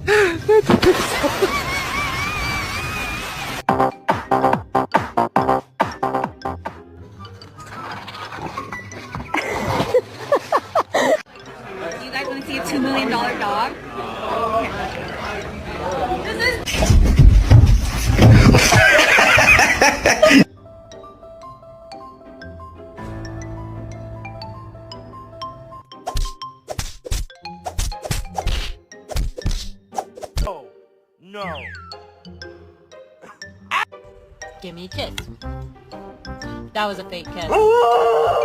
You guys want to see a $2 million dog? Oh, no. Give me a kiss. That was a fake kiss.